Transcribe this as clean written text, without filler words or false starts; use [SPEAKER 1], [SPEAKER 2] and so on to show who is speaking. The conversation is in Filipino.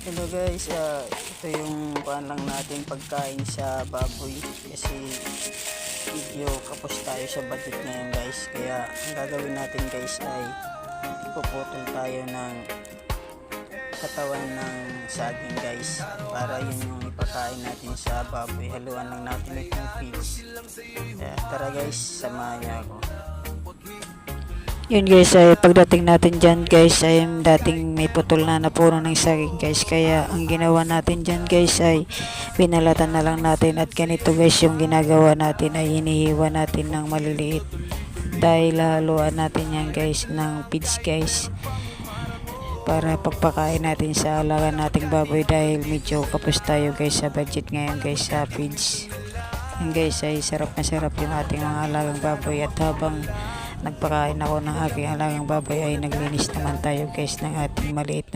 [SPEAKER 1] Hello guys, ito yung kuhaan lang natin pagkain sa baboy kasi medyo kapos tayo sa budget ngayon guys, kaya ang gagawin natin guys ay puputol tayo ng katawan ng saging guys para yun yung ipakain natin sa baboy. Haluan lang natin itong feeds. Kaya tara guys, samahan niyo ako.
[SPEAKER 2] Yun guys, ay pagdating natin dyan guys ay dating may putol na napuno ng saging guys, kaya ang ginawa natin dyan guys ay binalatan na lang natin, at ganito guys yung ginagawa natin ay hinihiwa natin ng maliliit dahil haluan natin yan guys ng feeds guys para pagpakain natin sa alaga nating baboy dahil medyo kapos tayo guys sa budget ngayon guys sa feeds. Yun guys, ay sarap na sarap yung ating mga alagang baboy, at habang nagpakain ako ng aking alagang baboy ay naglinis naman tayo guys ng ating maliit